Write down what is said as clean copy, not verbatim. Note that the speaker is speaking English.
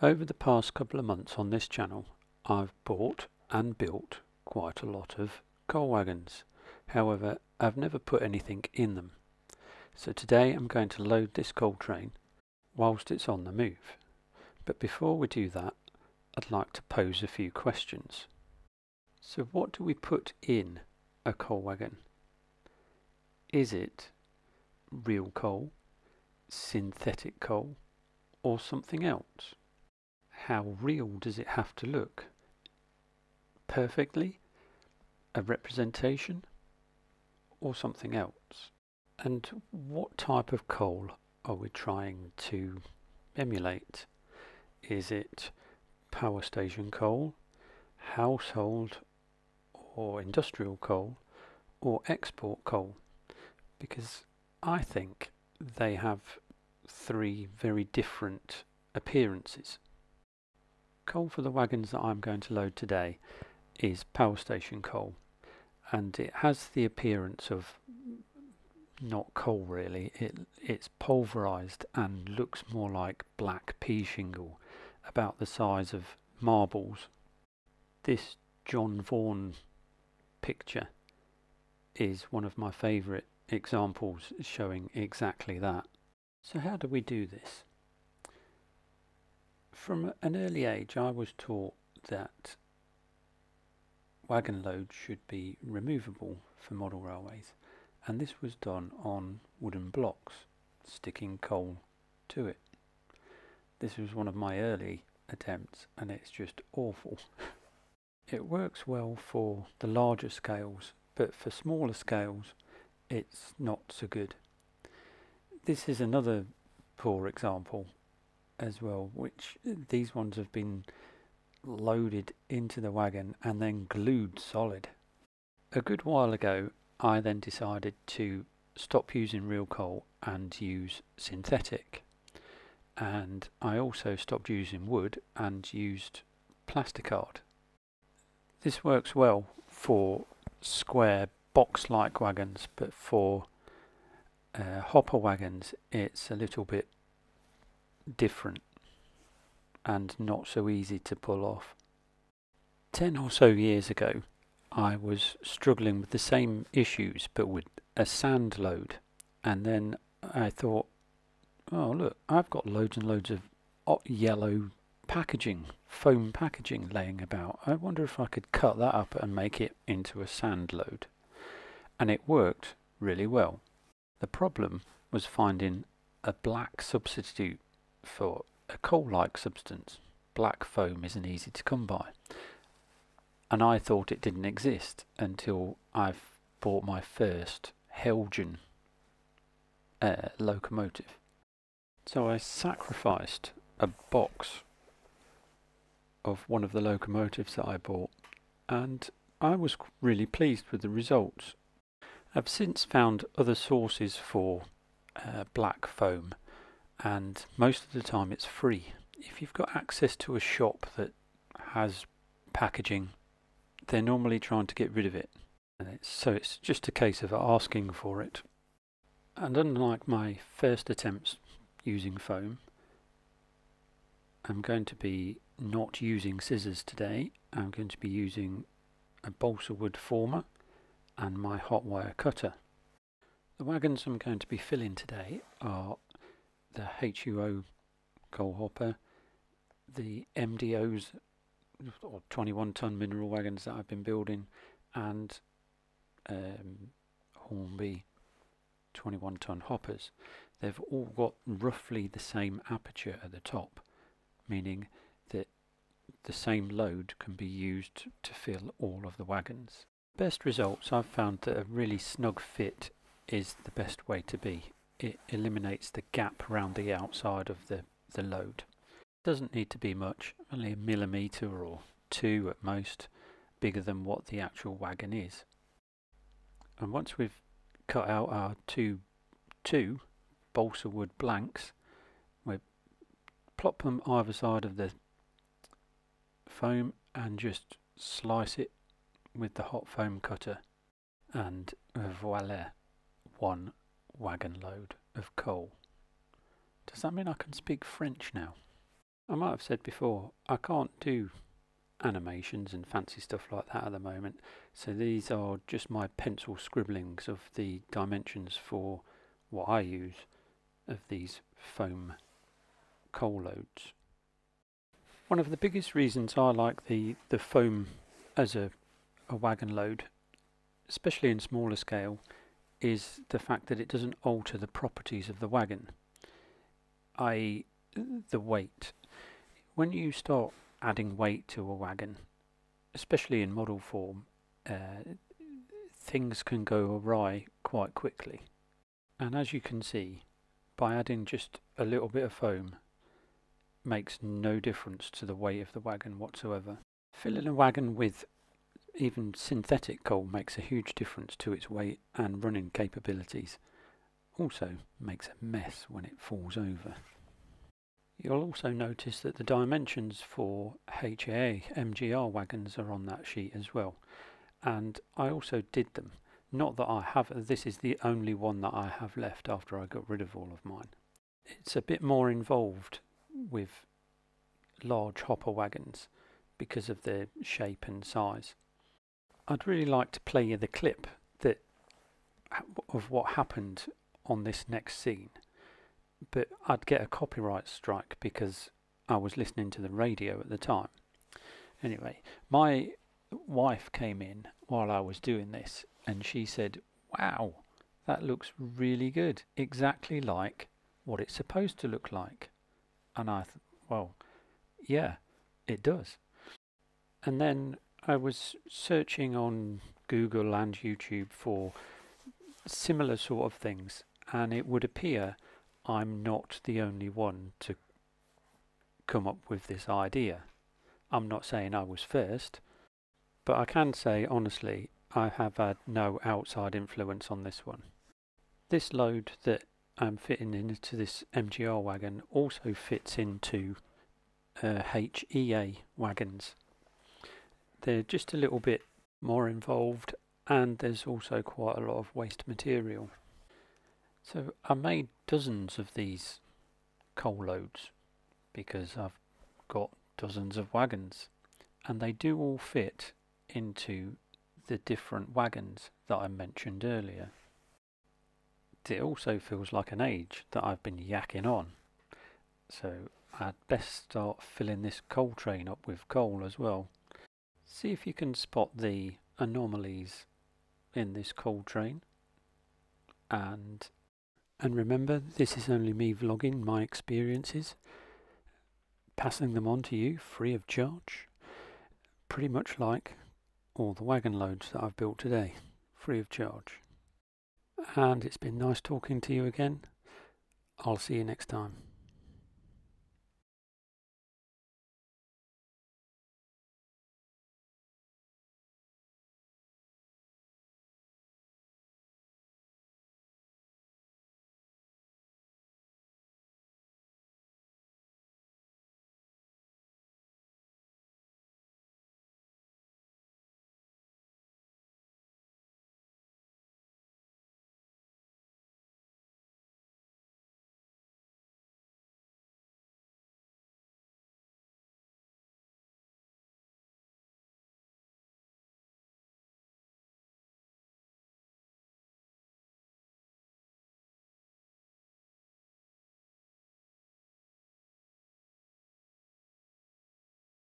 Over the past couple of months on this channel, I've bought and built quite a lot of coal wagons. However, I've never put anything in them. So today I'm going to load this coal train whilst it's on the move. But before we do that, I'd like to pose a few questions. So what do we put in a coal wagon? Is it real coal, synthetic coal, or something else? How real does it have to look? Perfectly? A representation? Or something else? And what type of coal are we trying to emulate? Is it power station coal, household or industrial coal, or export coal? Because I think they have three very different appearances. Coal for the wagons that I'm going to load today is power station coal, and it has the appearance of not coal really. It's pulverized and looks more like black pea shingle, about the size of marbles. This John Vaughan picture is one of my favourite examples showing exactly that. So how do we do this? From an early age I was taught that wagon loads should be removable for model railways, and this was done on wooden blocks, sticking coal to it. This was one of my early attempts and it's just awful. It works well for the larger scales, but for smaller scales it's not so good. This is another poor example as well, which these ones have been loaded into the wagon and then glued solid. A good while ago I then decided to stop using real coal and use synthetic, and I also stopped using wood and used plasticard. This works well for square box-like wagons, but for hopper wagons it's a little bit different and not so easy to pull off. 10 or so years ago I was struggling with the same issues but with a sand load, and then I thought, oh look, I've got loads and loads of yellow packaging, foam packaging laying about. I wonder if I could cut that up and make it into a sand load. And it worked really well. The problem was finding a black substitute for a coal-like substance. Black foam isn't easy to come by, and I thought it didn't exist until I've bought my first Helgen locomotive. So I sacrificed a box of one of the locomotives that I bought, and I was really pleased with the results. I've since found other sources for black foam, and most of the time it's free. If you've got access to a shop that has packaging, they're normally trying to get rid of it, and so it's just a case of asking for it. And unlike my first attempts using foam, I'm going to be not using scissors today. I'm going to be using a balsa wood former and my hot wire cutter. The wagons I'm going to be filling today are the HUO coal hopper, the MDOs or 21-ton mineral wagons that I've been building, and Hornby 21-ton hoppers. They've all got roughly the same aperture at the top, meaning that the same load can be used to fill all of the wagons. Best results, I've found that a really snug fit is the best way to be. It eliminates the gap around the outside of the load. It doesn't need to be much, only a millimetre or two at most, bigger than what the actual wagon is. And once we've cut out our two balsa wood blanks, we plop them either side of the foam and just slice it with the hot foam cutter, and voila, one wagon load of coal. Does that mean I can speak French now? I might have said before, I can't do animations and fancy stuff like that at the moment, so these are just my pencil scribblings of the dimensions for what I use of these foam coal loads. One of the biggest reasons I like the foam as a wagon load, especially in smaller scale, is the fact that it doesn't alter the properties of the wagon, i.e. the weight. When you start adding weight to a wagon, especially in model form, things can go awry quite quickly. And as you can see, by adding just a little bit of foam makes no difference to the weight of the wagon whatsoever. Filling a wagon with even synthetic coal makes a huge difference to its weight and running capabilities. Also makes a mess when it falls over. You'll also notice that the dimensions for HAA MGR wagons are on that sheet as well, and I also did them. Not that I have, this is the only one that I have left after I got rid of all of mine. It's a bit more involved with large hopper wagons because of their shape and size. I'd really like to play you the clip of what happened on this next scene, but I'd get a copyright strike because I was listening to the radio at the time. Anyway, my wife came in while I was doing this and she said, "Wow, that looks really good, exactly like what it's supposed to look like." And I thought, well, yeah, it does. And then I was searching on Google and YouTube for similar sort of things, and it would appear I'm not the only one to come up with this idea. I'm not saying I was first, but I can say honestly I have had no outside influence on this one. This load that I'm fitting into this MGR wagon also fits into HEA wagons. They're just a little bit more involved, and there's also quite a lot of waste material. So I made dozens of these coal loads because I've got dozens of wagons, and they do all fit into the different wagons that I mentioned earlier. It also feels like an age that I've been yakking on, so I'd best start filling this coal train up with coal as well. See if you can spot the anomalies in this coal train, and remember, this is only me vlogging my experiences, passing them on to you free of charge, pretty much like all the wagon loads that I've built today, free of charge. And it's been nice talking to you again. I'll see you next time.